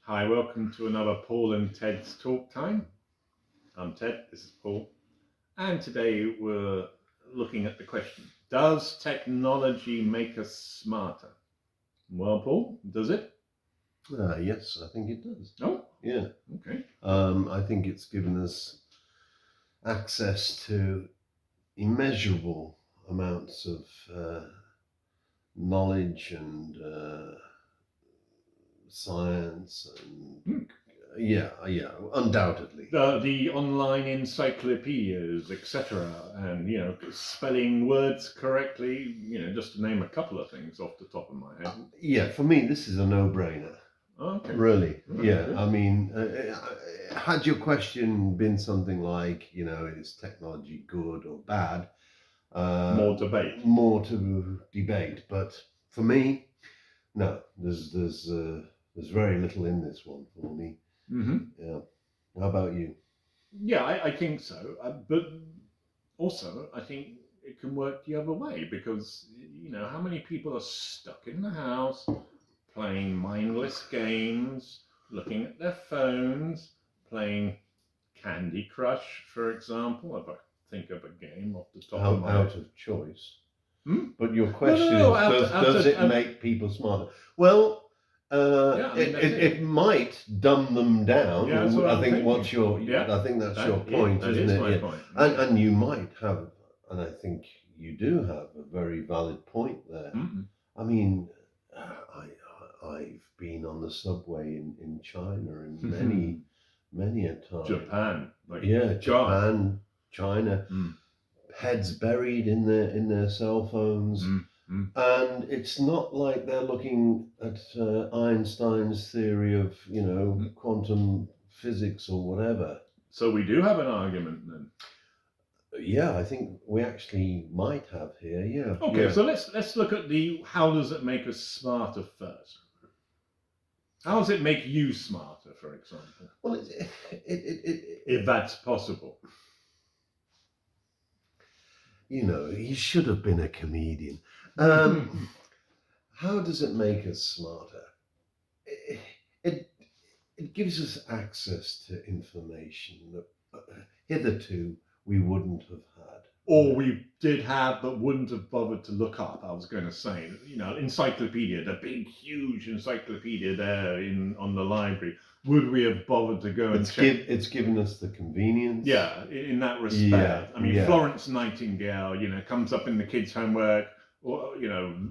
Hi, welcome to another Paul and Ted's Talk Time. I'm Ted, this is Paul, and today we're looking at the question, does technology make us smarter? Well, Paul, does it? Yes, I think it does. Oh, Yeah. okay. I think it's given us access to immeasurable amounts of knowledge and science and undoubtedly. The online encyclopedias, etc., and spelling words correctly, just to name a couple of things off the top of my head. Yeah, for me, this is a no-brainer. Okay. Really, yeah. Good. I mean, had your question been something like, is technology good or bad? More debate. More to debate, but for me, no. There's very little in this one for me. Mm-hmm. Yeah. How about you? Yeah, I think so. But also, I think it can work the other way because, how many people are stuck in the house playing mindless games, looking at their phones, playing Candy Crush, for example, if I think of a game off the top of my head. Out of choice. Hmm? But your question is, does it make people smarter? Well, it might dumb them down. Yeah, that's what I think thinking. I think that's your point, that isn't is it? my Yeah. point. And you might have, and I think you do have a very valid point there. Mm-hmm. I mean, I've been on the subway in China and many a time. Japan. Japan, China. Mm. Heads buried in their cell phones. And it's not like they're looking at Einstein's theory of, quantum physics or whatever. So we do have an argument then. Yeah, I think we actually might have here. Yeah. Okay, yeah. so let's look at how does it make us smarter first? How does it make you smarter, for example? Well, if that's possible. He should have been a comedian. How does it make us smarter? It gives us access to information that hitherto we wouldn't have had. Or we did have, but wouldn't have bothered to look up. I was going to say, encyclopedia, the big, huge encyclopedia there on the library. Would we have bothered to go and check? It's given us the convenience. Yeah, in that respect. Yeah, I mean, Florence Nightingale, comes up in the kids' homework. Or,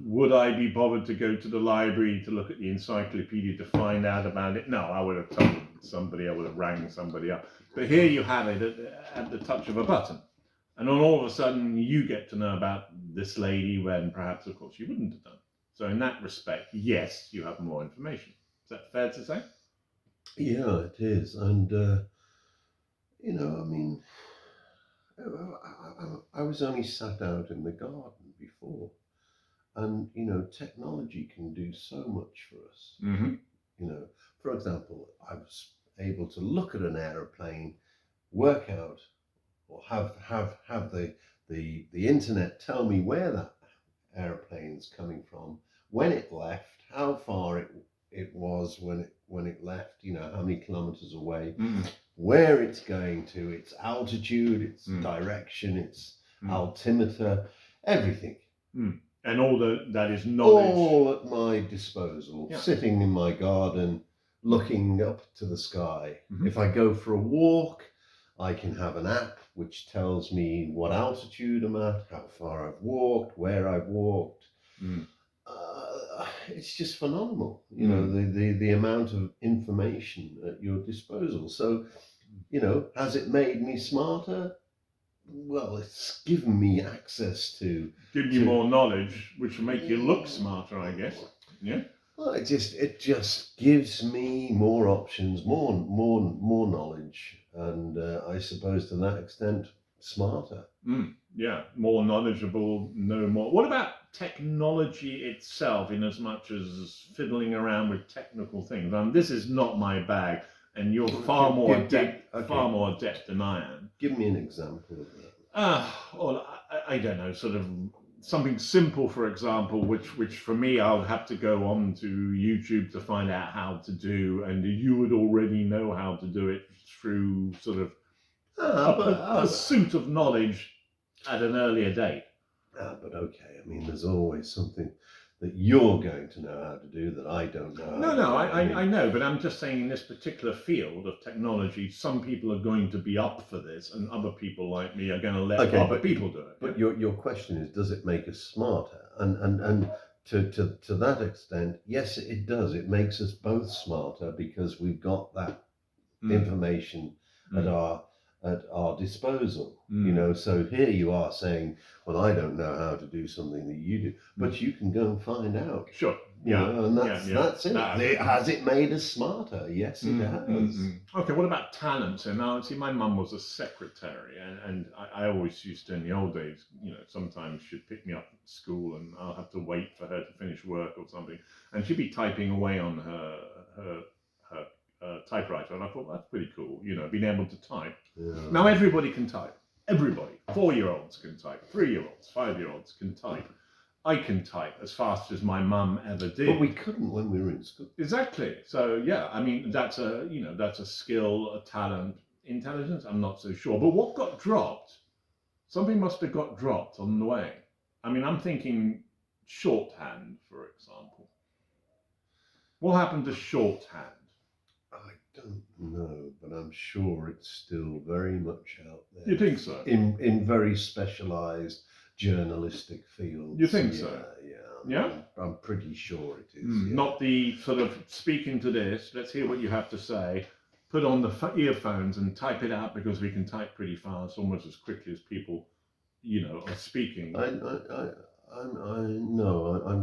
would I be bothered to go to the library to look at the encyclopedia to find out about it? No, I would have told somebody. I would have rang somebody up. But here you have it at the touch of a button. And then all of a sudden you get to know about this lady when perhaps, of course, you wouldn't have done. So in that respect, yes, you have more information. Is that fair to say? Yeah, it is. And, I mean, I was only sat out in the garden before. And, technology can do so much for us. Mm-hmm. For example, I was able to look at an aeroplane, work out, or have the internet tell me where that aeroplane's coming from, when it left, how far it was when it left, how many kilometers away, where it's going to, its altitude, its direction, its altimeter, everything. And all that is knowledge. All at my disposal, sitting in my garden, looking up to the sky. Mm-hmm. If I go for a walk, I can have an app which tells me what altitude I'm at, how far I've walked, where I've walked. It's just phenomenal, the amount of information at your disposal. So, has it made me smarter? Well, it's given me access to... Give you more knowledge, which will make you look smarter, I guess. Yeah. Well, it just gives me more options, more knowledge, and I suppose to that extent, smarter. Yeah, more knowledgeable, no more. What about technology itself, in as much as fiddling around with technical things? This is not my bag, and you're far more adept than I am. Give me an example of that. Well, I don't know, sort of something simple, for example, which for me, I would have to go on to YouTube to find out how to do, and you would already know how to do it through sort of a pursuit of knowledge at an earlier date. But okay, I mean, there's always something that you're going to know how to do that I don't know. I know, but I'm just saying in this particular field of technology, some people are going to be up for this, and other people like me are going to let other people do it. But your question is, does it make us smarter? And to that extent, yes, it does. It makes us both smarter because we've got that information at our disposal. You know, so here you are saying, well, I don't know how to do something that you do, but you can go and find out. Sure. You know, and that's it. Has it made us smarter? Yes, it has. Okay, what about talent? And now, see, my mum was a secretary, and I always used to, in the old days, you know, sometimes she'd pick me up at school and I'll have to wait for her to finish work or something, and she'd be typing away on her typewriter, and I thought, that's pretty cool, you know, being able to type. Now everybody can type. Everybody. 4-year-olds can type. 3-year-olds, 5-year-olds can type. I can type as fast as my mum ever did. But we couldn't when we were in school. Exactly. So yeah, I mean, that's a skill, a talent, intelligence. I'm not so sure. But what got dropped? Something must have got dropped on the way. I mean, I'm thinking shorthand, for example. What happened to shorthand? I don't know, but I'm sure it's still very much out there. You think so? In very specialised journalistic fields. You think so? Yeah. I'm pretty sure it is. Not the sort of speaking to this, let's hear what you have to say, put on the earphones and type it out because we can type pretty fast, almost as quickly as people, you know, are speaking. I'm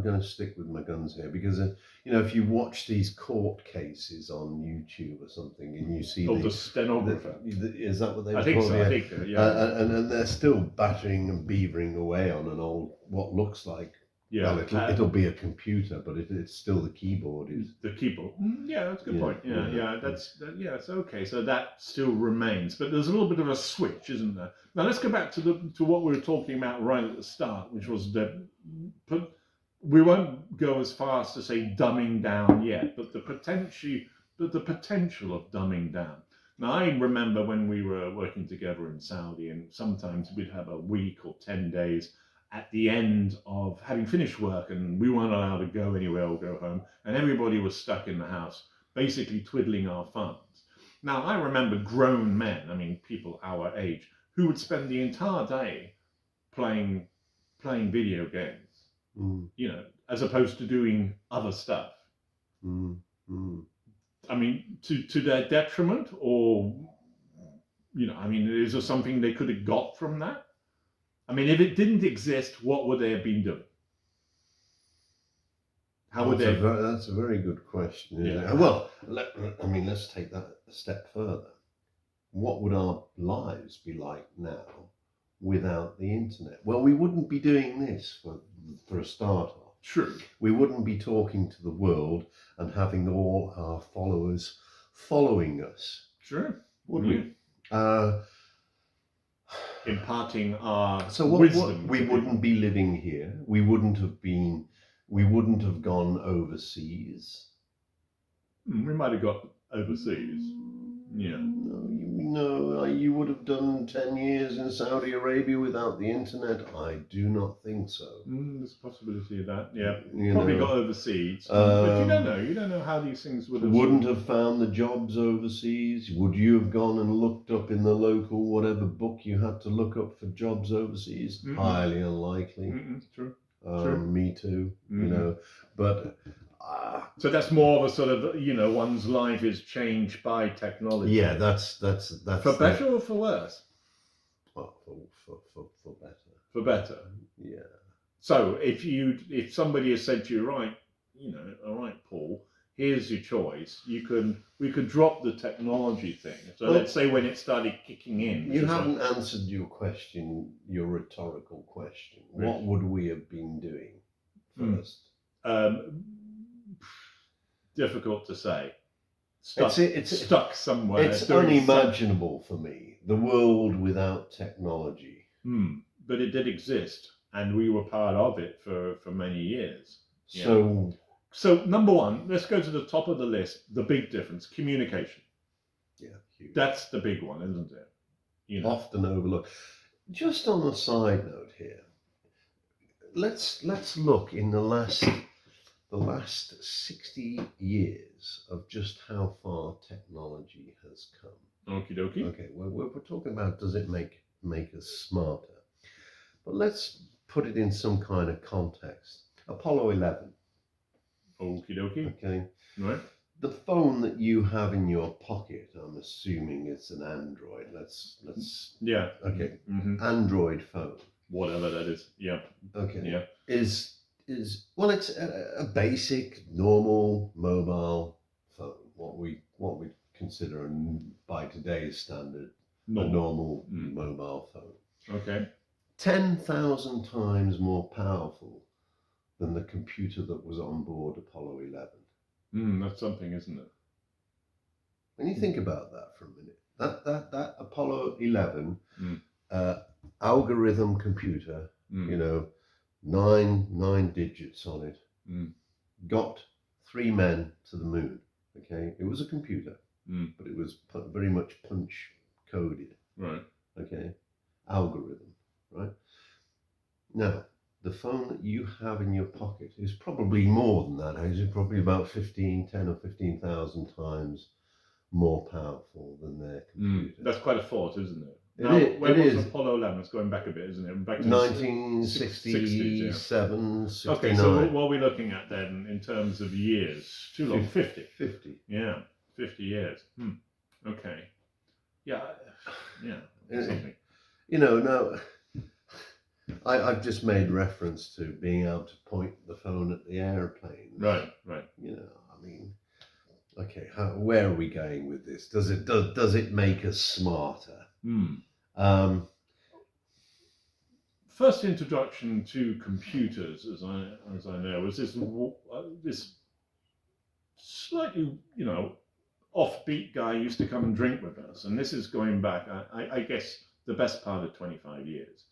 going to stick with my guns here because you know, if you watch these court cases on YouTube or something and you see the stenographer, is that what they? I think so. Yeah. I think so. Yeah. And they're still battering and beavering away on an old what looks like. Yeah. Well, it'll be a computer, but it's still the keyboard. The keyboard. Yeah, that's a good point. Yeah. It's okay. So that still remains, but there's a little bit of a switch, isn't there? Now let's go back to what we were talking about right at the start, which was we won't go as far as to say dumbing down yet, but the potential of dumbing down. Now I remember when we were working together in Saudi, and sometimes we'd have a week or 10 days at the end of having finished work, and we weren't allowed to go anywhere or go home, and everybody was stuck in the house, basically twiddling our thumbs. Now, I remember grown men, I mean, people our age, who would spend the entire day playing video games, you know, as opposed to doing other stuff. I mean, to their detriment, or, you know, I mean, is there something they could have got from that? I mean, if it didn't exist, what would they have been doing? How would they? That's a very good question. Yeah. Well, let's take that a step further. What would our lives be like now without the internet? Well, we wouldn't be doing this for a start off. True. We wouldn't be talking to the world and having all our followers following us. Sure. Would we? Imparting our wisdom. We wouldn't be living here. We wouldn't have gone overseas. We might have got overseas. Yeah. No, you would have done 10 years in Saudi Arabia without the internet. I do not think so. There's a possibility of that. Yeah. Probably got overseas. But you don't know. You don't know how these things would have. Wouldn't have found the jobs overseas. Would you have gone and looked up in the local whatever book you had to look up for jobs overseas? Highly unlikely. True. Me too. You know, but. So that's more of a sort of, you know, one's life is changed by technology. Yeah, that's for better or for worse? Well, for better. For better. Yeah. So if somebody has said to you, right, you know, all right, Paul, here's your choice. We could drop the technology thing. So let's say when it started kicking in. You haven't answered your rhetorical question. Really? What would we have been doing first? Difficult to say. Stuck somewhere. It's unimaginable for me, the world without technology. But it did exist. and we were part of it for many years. Yeah. So number one, let's go to the top of the list. The big difference: communication. yeah, huge. That's the big one, isn't it? You know. Often overlooked. Just on a side note here, let's look in the last 60 years of just how far technology has come. Okie dokie. Okay, we're talking about, does it make us smarter? But let's put it in some kind of context. Apollo 11. Okie dokie. Okay. Right. The phone that you have in your pocket, I'm assuming it's an Android. Let's Yeah. okay. Mm-hmm. Android phone. Whatever that is. Yeah. Okay. Yeah. Is well, it's a basic, normal mobile phone. What we consider, by today's standard, a normal mobile phone. Okay. 10,000 times more powerful than the computer that was on board Apollo 11. That's something, isn't it? When you think about that for a minute, that Apollo 11 algorithm computer, you know, nine digits on it, got 3 men to the moon. Okay, it was a computer, but it was very much punch coded. Right. Okay, algorithm. Right. Now, the phone that you have in your pocket is probably more than that. It's probably about 10 or 15,000 times more powerful than their computer. That's quite a thought, isn't it? When was Apollo 11? It's going back a bit, isn't it? Back to 1967, 69. Okay, so what are we looking at then in terms of years? Too long. 50. 50. Yeah, 50 years. Okay. Yeah. Something. You know, now, I've just made reference to being able to point the phone at the airplane. Right. You know, I mean, okay, where are we going with this? Does it make us smarter? First introduction to computers, as I know, was this slightly, you know, offbeat guy used to come and drink with us, and this is going back, I guess, the best part of 25 years.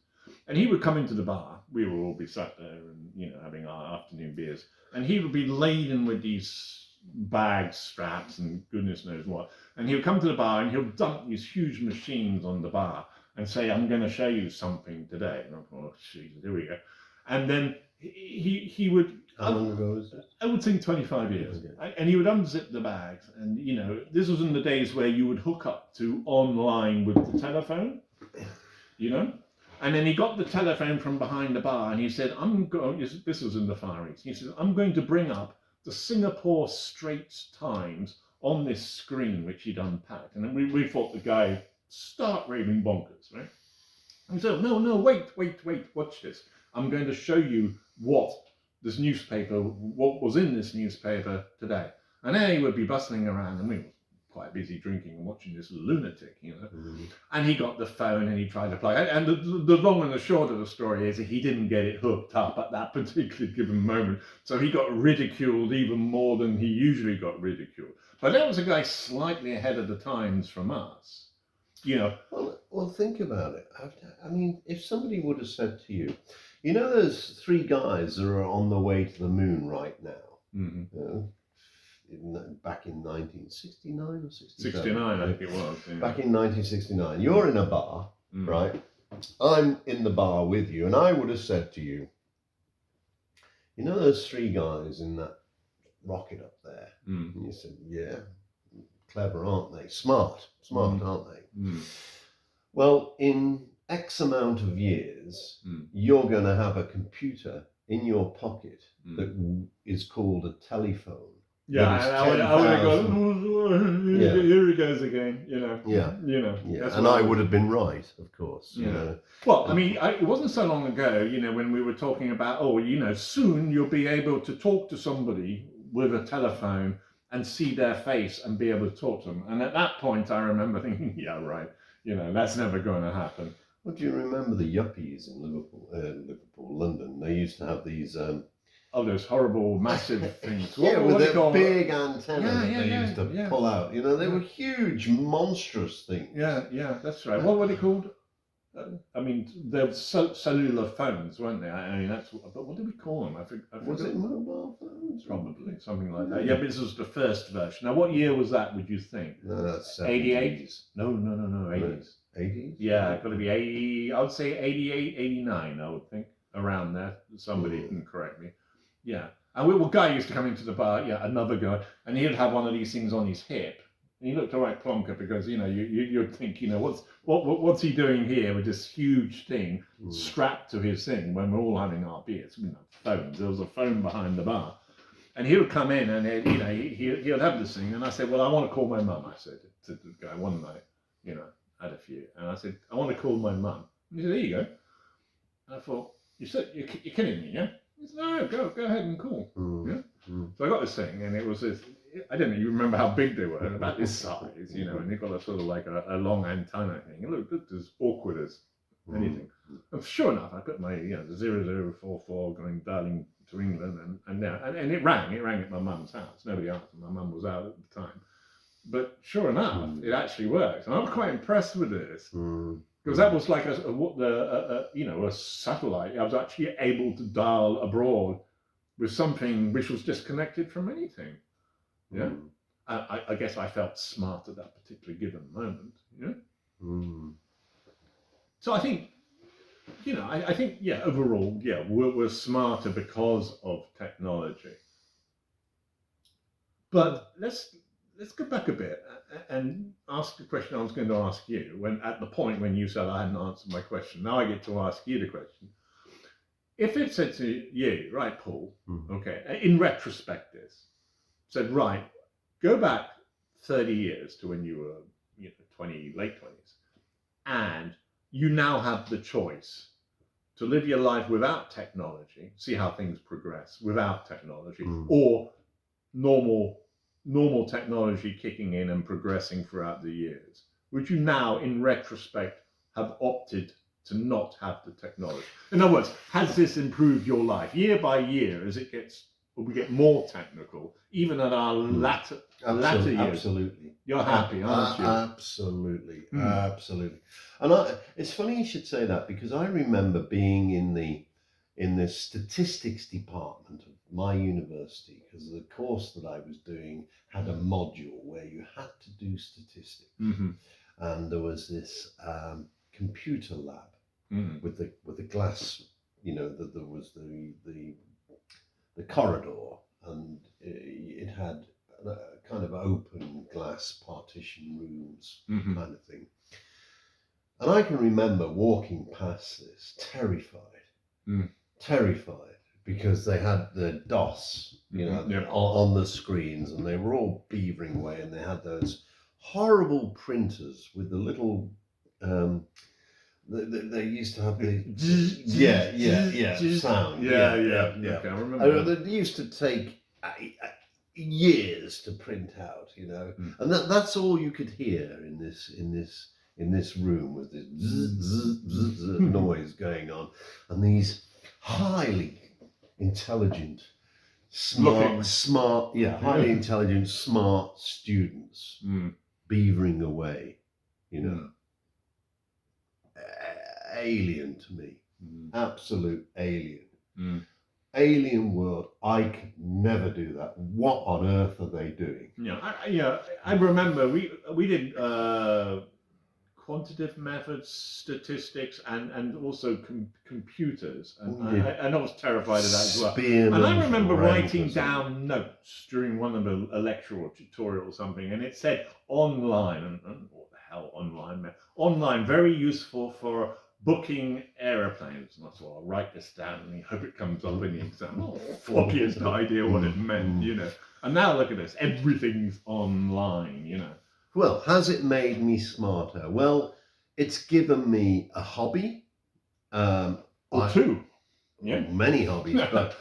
And he would come into the bar. We would all be sat there and, you know, having our afternoon beers, and he would be laden with these bags, straps, and goodness knows what. And he would come to the bar and he'll dump these huge machines on the bar and say, "I'm going to show you something today." And I'm going, "Oh, Jesus, here we go." And then he would. How long ago was this? I would think 25 years. Okay. And he would unzip the bags, and you know, this was in the days where you would hook up to online with the telephone, you know. And then he got the telephone from behind the bar, and he said, this was in the Far East. He said, "I'm going to bring up the Singapore Straits Times on this screen," which he'd unpacked. And then we thought the guy stark raving bonkers, right? And he said, no, wait, watch this. I'm going to show you what was in this newspaper today. And then he would be bustling around, and we were quite busy drinking and watching this lunatic, you know. And he got the phone and he tried to plug it. And the long and the short of the story is that he didn't get it hooked up at that particular given moment. So he got ridiculed even more than he usually got ridiculed. But that was a guy slightly ahead of the times from us, you know. Well, think about it. I mean, if somebody would have said to you, you know, there's 3 guys that are on the way to the moon right now. You know, back in 1969 or 67. 69, I think it was. Yeah. Back in 1969. You're in a bar, right? I'm in the bar with you, and I would have said to you, you know those 3 guys in that rocket up there? And you said, yeah, clever, aren't they? Smart, aren't they? Well, in X amount of years, you're going to have a computer in your pocket that is called a telephone. Yeah, and I would have gone, here he goes again, you know. Yeah. You know. Yeah, and I would have been right, of course. Yeah. You know. Well, I mean, it wasn't so long ago, you know, when we were talking about, you know, soon you'll be able to talk to somebody with a telephone and see their face and be able to talk to them. And at that point, I remember thinking, yeah, right, you know, that's never going to happen. Well, do you remember the Yuppies in London? They used to have these... those horrible, massive things. With a big antenna that they used to pull out. You know, they were huge, monstrous things. Yeah, that's right. What were they called? I mean, there were cellular phones, weren't there? I mean, but what did we call them? I forgot. Was it mobile phones? Probably something like that. Yeah, but this was the first version. Now, what year was that? Would you think? No, that's 88? 70s. No, 80s. 80s? Yeah, it's got to be 80. I would say 88, 89. I would think around there. Somebody can correct me. Yeah, and one guy used to come into the bar. Yeah, another guy, and he'd have one of these things on his hip. And he looked all right plonker because you'd think what's he doing here with this huge thing strapped to his thing when we're all having our beers, phones. There was a phone behind the bar, and he would come in and he'd have this thing, and I said, well, I want to call my mum. I said to the guy one night, had a few, and I said, I want to call my mum. And he said, there you go. And I thought, you're kidding me, yeah? He said, no, go ahead and call. Yeah. So I got this thing, and it was this. I don't even remember how big they were, about this size, and they've got a sort of like a long antenna thing. It looked as awkward as anything. And sure enough, I put my 0044 going dialing to England, and it rang. It rang at my mum's house. Nobody answered. My mum was out at the time. But sure enough, it actually worked, and I was quite impressed with this because that was like a satellite. I was actually able to dial abroad with something which was disconnected from anything. Yeah, I guess I felt smart at that particular given moment. So I think, I think overall, we're smarter because of technology. But let's go back a bit and ask the question I was going to ask you when at the point when you said I hadn't answered my question. Now I get to ask you the question. If it said to you, right, Paul, okay, in retrospect, said, right, go back 30 years to when you were, 20, late 20s, and you now have the choice to live your life without technology, see how things progress without technology, or normal technology kicking in and progressing throughout the years. Would you now, in retrospect, have opted to not have the technology? In other words, has this improved your life year by year as we get more technical, even at our latter years? Absolutely. You're happy, aren't you? Absolutely, absolutely. And it's funny you should say that, because I remember being in the statistics department of my university, because the course that I was doing had a module where you had to do statistics, and there was this computer lab with the glass, there was the corridor, and it had kind of open glass partition rooms kind of thing. And I can remember walking past this terrified, because they had the DOS, on the screens, and they were all beavering away, and they had those horrible printers with the little they used to have the sound. Okay, I remember. They used to take years to print out, and that's all you could hear in this room, with this zzz noise going on, and these highly intelligent, highly intelligent, smart students beavering away, alien to me, absolute alien. Alien world. I could never do that. What on earth are they doing? I remember we did quantitative methods, statistics, and also computers, and I was terrified of that as well. And I remember writing down notes during one of the lecture or tutorial or something, and it said online, and what the hell online meant? Online, very useful for booking aeroplanes. And I thought, I'll write this down and I hope it comes up in the exam. Floppiest idea what it meant, And now look at this, everything's online, Well, has it made me smarter? Well, it's given me a hobby. Or two. Many hobbies, but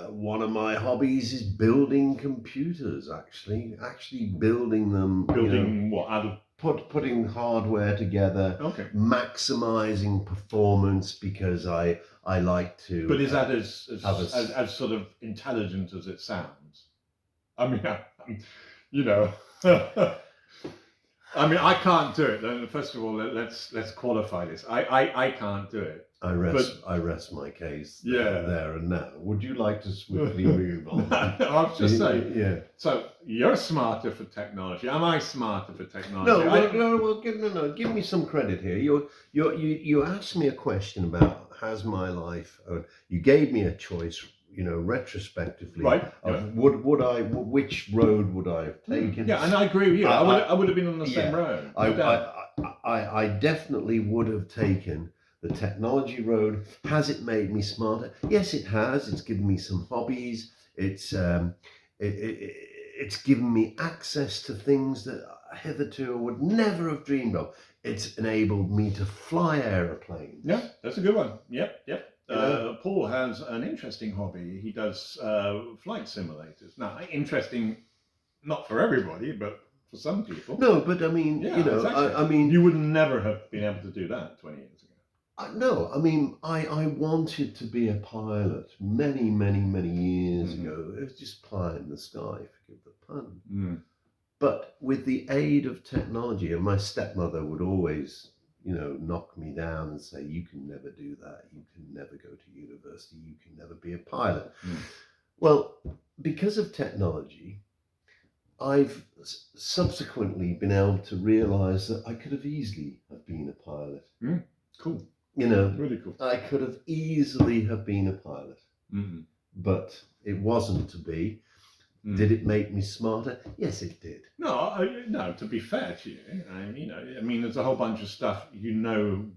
one of my hobbies is building computers, actually building them. What, out of... Putting hardware together, maximizing performance, because I like to. But is that as sort of intelligent as it sounds? I mean, I mean, I can't do it. First of all, let's qualify this. I can't do it. I rest my case there and now. Would you like to swiftly move on? No, I was just saying. Yeah. So you're smarter for technology. Am I smarter for technology? No. Give me some credit here. You asked me a question about has my life. You gave me a choice. Retrospectively, right? Which road would I have taken? Yeah, and I agree with you. I would have been on the same road. I definitely would have taken the technology road. Has it made me smarter? Yes, it has. It's given me some hobbies. It's given me access to things that hitherto I would never have dreamed of. It's enabled me to fly aeroplanes. Yeah, that's a good one. Yep. Paul has an interesting hobby. He does flight simulators. Now, interesting, not for everybody, but for some people. No, but I mean, exactly. I mean, you would never have been able to do that 20 years ago. No, I mean, I wanted to be a pilot many years ago. It was just pie in the sky, forgive the pun. But with the aid of technology, and my stepmother would always, knock me down and say, you can never do that. You can never go to university. You can never be a pilot. Well, because of technology, I've subsequently been able to realize that I could have easily have been a pilot. Cool. Really cool. I could have easily have been a pilot, but it wasn't to be. Did it make me smarter? Yes, it did. No. To be fair to you, I mean, there's a whole bunch of stuff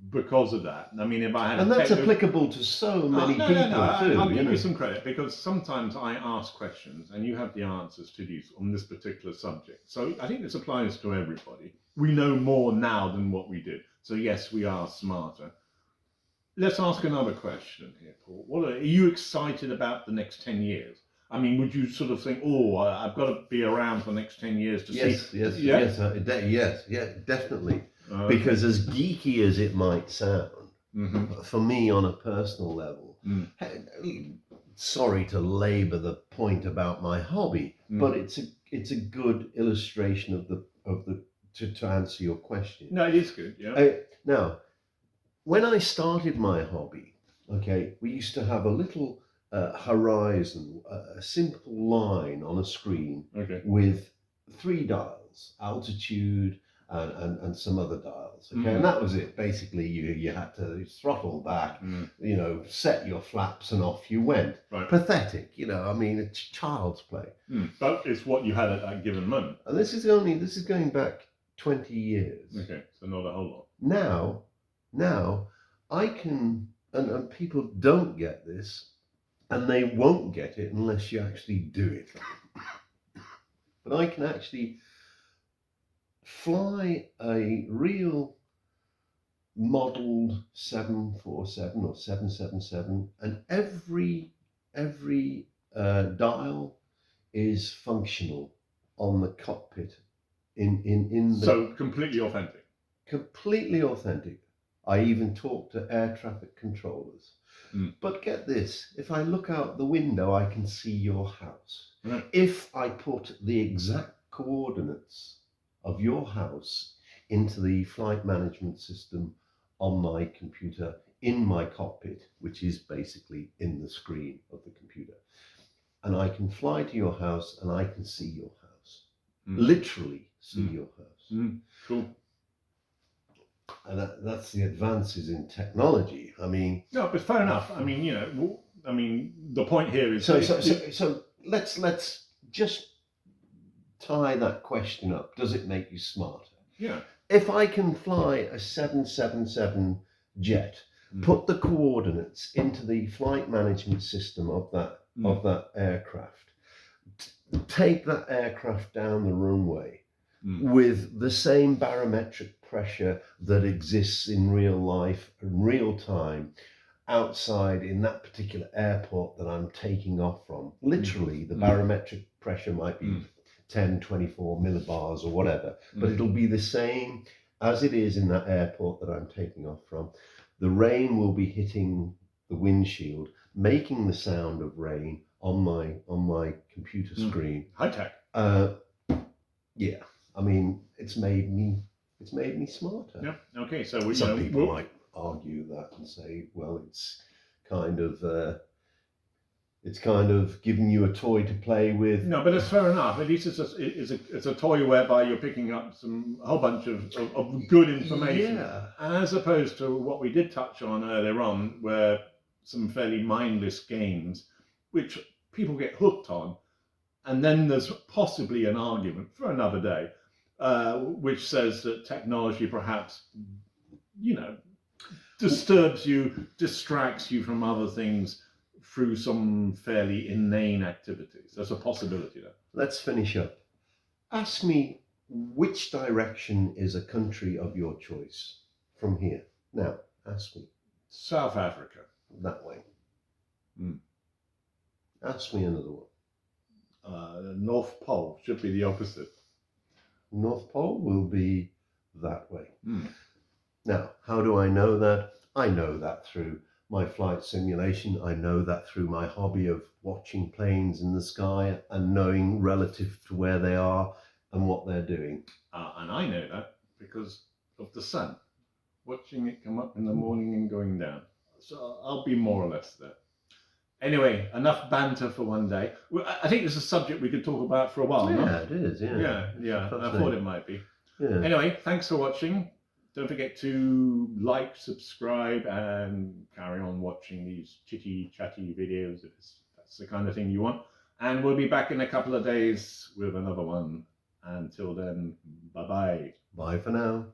because of that. I mean, if I had, and that's applicable to so many people too. I'll give you some credit because sometimes I ask questions and you have the answers to these on this particular subject. So I think this applies to everybody. We know more now than what we did. So yes, we are smarter. Let's ask another question here, Paul. Are you excited about the next 10 years? I mean, would you sort of think, I've got to be around for the next 10 years to see? Yes, definitely. Because as geeky as it might sound, for me on a personal level, sorry to labour the point about my hobby, but it's a good illustration of the to answer your question. No, it is good. Yeah. Now, when I started my hobby, we used to have a little horizon, a simple line on a screen with 3 dials, altitude and some other dials. And that was it. Basically, you had to throttle back, set your flaps, and off you went. Right. Pathetic, I mean, it's child's play. But it's what you had at that given moment. And this is going back 20 years. Okay, so not a whole lot. Now I can, and people don't get this, and they won't get it unless you actually do it. But I can actually fly a real modeled 747 or 777, and every dial is functional on the cockpit. So completely authentic. Completely authentic. I even talk to air traffic controllers. But get this, if I look out the window, I can see your house. Right. If I put the exact coordinates of your house into the flight management system on my computer, in my cockpit, which is basically in the screen of the computer, and I can fly to your house and I can see your house. Literally see your house. Cool. And that's the advances in technology. I mean, no, but fair enough. I mean, the point here is so let's just tie that question up. Does it make you smarter? Yeah. If I can fly a 777 jet, put the coordinates into the flight management system of that aircraft, take that aircraft down the runway with the same barometric pressure that exists in real life, in real time, outside in that particular airport that I'm taking off from. Literally, the barometric pressure might be 10, 24 millibars or whatever, but it'll be the same as it is in that airport that I'm taking off from. The rain will be hitting the windshield, making the sound of rain on my computer screen. High tech. Yeah. I mean, it's made me smarter. Yeah. Okay. So we, Some people we'll- might argue that and say, well, it's kind of giving you a toy to play with. No, but it's fair enough. At least it's a toy whereby you're picking up a whole bunch of good information, Yeah. as opposed to what we did touch on earlier on, where some fairly mindless games, which people get hooked on, and then there's possibly an argument for another day, which says that technology perhaps, disturbs you, distracts you from other things through some fairly inane activities. There's a possibility there. Let's finish up. Ask me, which direction is a country of your choice from here? Now, ask me. South Africa. That way. Hmm. Ask me another one. North Pole should be the opposite. North Pole will be that way. Hmm. Now, how do I know that? I know that through my flight simulation. I know that through my hobby of watching planes in the sky and knowing relative to where they are and what they're doing. And I know that because of the sun, watching it come up in the morning and going down. So I'll be more or less there. Anyway, enough banter for one day. I think this is a subject we could talk about for a while, no? Yeah, it is. Yeah. Yeah. I Fascinating. thought it might be. Yeah. Anyway, thanks for watching. Don't forget to like, subscribe, and carry on watching these chitty-chatty videos if that's the kind of thing you want. And we'll be back in a couple of days with another one. Until then, bye-bye. Bye for now.